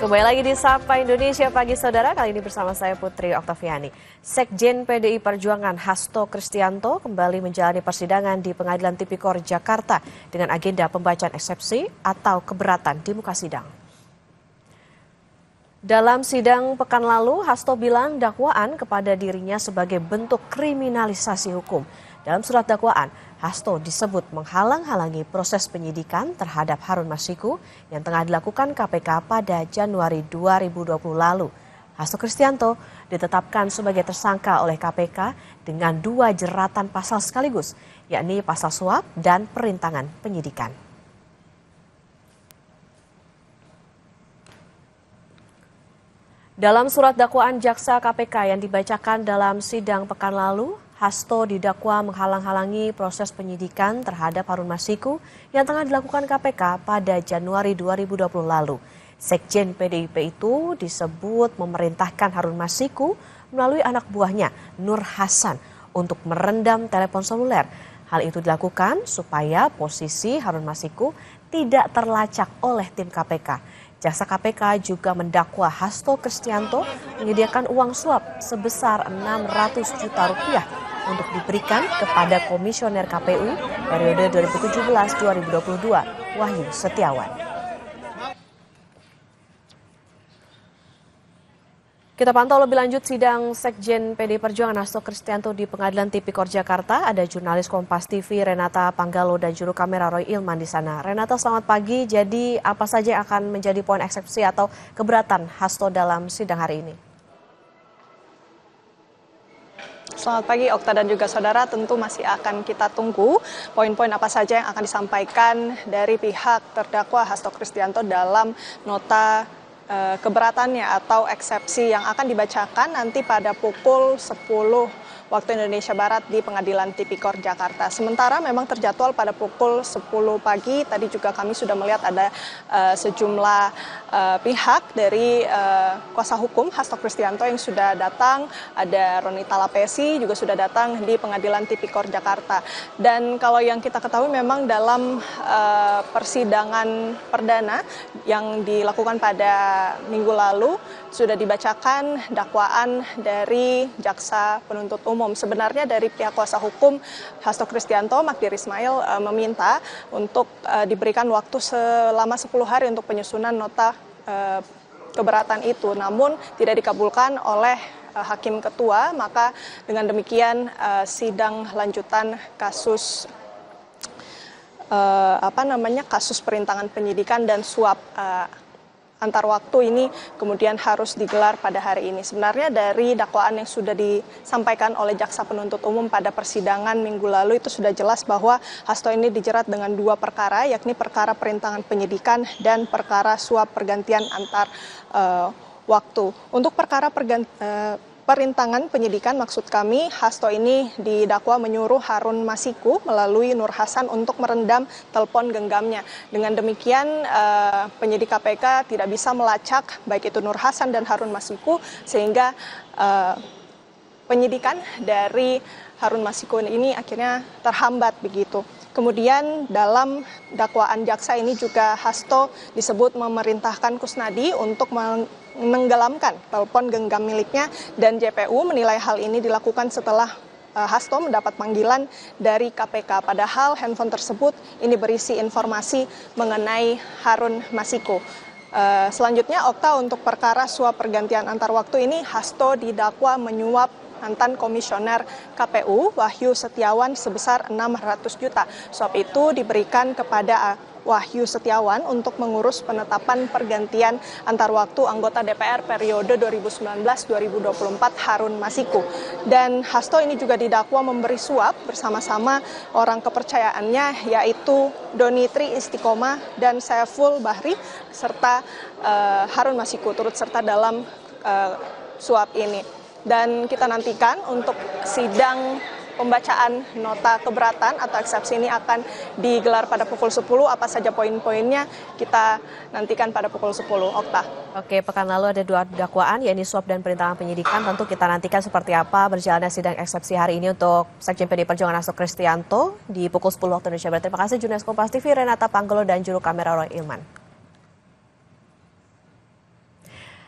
Kembali lagi di Sapa Indonesia Pagi Saudara, kali ini bersama saya Putri Oktaviani. Sekjen PDI Perjuangan Hasto Kristianto kembali menjalani persidangan di Pengadilan Tipikor Jakarta dengan agenda pembacaan eksepsi atau keberatan di muka sidang. Dalam sidang pekan lalu, Hasto bilang dakwaan kepada dirinya sebagai bentuk kriminalisasi hukum. Dalam surat dakwaan, Hasto disebut menghalang-halangi proses penyidikan terhadap Harun Masiku yang tengah dilakukan KPK pada Januari 2020 lalu. Hasto Kristianto ditetapkan sebagai tersangka oleh KPK dengan 2 jeratan pasal sekaligus, yakni pasal suap dan perintangan penyidikan. Dalam surat dakwaan jaksa KPK yang dibacakan dalam sidang pekan lalu, Hasto didakwa menghalang-halangi proses penyidikan terhadap Harun Masiku yang tengah dilakukan KPK pada Januari 2020 lalu. Sekjen PDIP itu disebut memerintahkan Harun Masiku melalui anak buahnya, Nur Hasan, untuk merendam telepon seluler. Hal itu dilakukan supaya posisi Harun Masiku tidak terlacak oleh tim KPK. Jaksa KPK juga mendakwa Hasto Kristianto menyediakan uang suap sebesar 600 juta rupiah untuk diberikan kepada Komisioner KPU periode 2017-2022, Wahyu Setiawan. Kita pantau lebih lanjut sidang Sekjen PDI Perjuangan Hasto Kristianto di Pengadilan Tipikor Jakarta. Ada jurnalis Kompas TV Renata Panggalo dan juru kamera Roy Ilman di sana. Renata, selamat pagi. Jadi apa saja yang akan menjadi poin eksepsi atau keberatan Hasto dalam sidang hari ini? Selamat pagi Okta dan juga saudara, tentu masih akan kita tunggu poin-poin apa saja yang akan disampaikan dari pihak terdakwa Hasto Kristianto dalam nota keberatannya atau eksepsi yang akan dibacakan nanti pada pukul 10 waktu Indonesia Barat di Pengadilan Tipikor Jakarta. Sementara memang terjadwal pada pukul 10 pagi, tadi juga kami sudah melihat ada sejumlah pihak dari kuasa hukum Hasto Kristianto yang sudah datang, ada Ronita Lapesi juga sudah datang di Pengadilan Tipikor Jakarta. Dan kalau yang kita ketahui memang dalam persidangan perdana yang dilakukan pada minggu lalu sudah dibacakan dakwaan dari jaksa penuntut umum. Sebenarnya dari pihak kuasa hukum Hasto Kristianto, Magdir Ismail meminta untuk diberikan waktu selama 10 hari untuk penyusunan nota keberatan itu. Namun tidak dikabulkan oleh Hakim Ketua, maka dengan demikian sidang lanjutan kasus kasus perintangan penyidikan dan suap antar waktu ini kemudian harus digelar pada hari ini. Sebenarnya dari dakwaan yang sudah disampaikan oleh jaksa penuntut umum pada persidangan minggu lalu itu sudah jelas bahwa Hasto ini dijerat dengan 2 perkara, yakni perkara perintangan penyidikan dan perkara suap pergantian antar waktu. Untuk perkara perintangan penyidikan, maksud kami Hasto ini didakwa menyuruh Harun Masiku melalui Nur Hasan untuk merendam telepon genggamnya. Dengan demikian penyidik KPK tidak bisa melacak baik itu Nur Hasan dan Harun Masiku, sehingga penyidikan dari Harun Masiku ini akhirnya terhambat begitu. Kemudian dalam dakwaan jaksa ini juga Hasto disebut memerintahkan Kusnadi untuk menenggelamkan telepon genggam miliknya, dan JPU menilai hal ini dilakukan setelah Hasto mendapat panggilan dari KPK. Padahal handphone tersebut ini berisi informasi mengenai Harun Masiku. Selanjutnya Okta, untuk perkara suap pergantian antar waktu ini Hasto didakwa menyuap mantan komisioner KPU Wahyu Setiawan sebesar 600 juta. Suap itu diberikan kepada Wahyu Setiawan untuk mengurus penetapan pergantian antar waktu anggota DPR periode 2019-2024 Harun Masiku. Dan Hasto ini juga didakwa memberi suap bersama-sama orang kepercayaannya, yaitu Doni Tri Istiqomah dan Saiful Bahri serta Harun Masiku turut serta dalam suap ini. Dan kita nantikan untuk sidang pembacaan nota keberatan atau eksepsi ini akan digelar pada pukul 10. Apa saja poin-poinnya kita nantikan pada pukul 10, Okta. Oke, pekan lalu ada 2 dakwaan, yakni suap dan perintangan penyidikan. Tentu kita nantikan seperti apa berjalannya sidang eksepsi hari ini untuk Sekjen PDI Perjuangan Hasto Kristianto di pukul 10 waktu Indonesia Barat. Terima kasih jurnalis Kompas TV Renata Panggalo dan juru kamera Roy Ilman.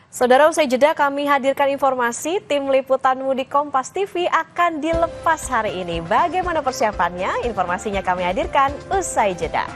Saudara, usai jeda kami hadirkan informasi tim liputan Mudik Kompas TV akan dilepas hari ini. Bagaimana persiapannya? Informasinya kami hadirkan usai jeda.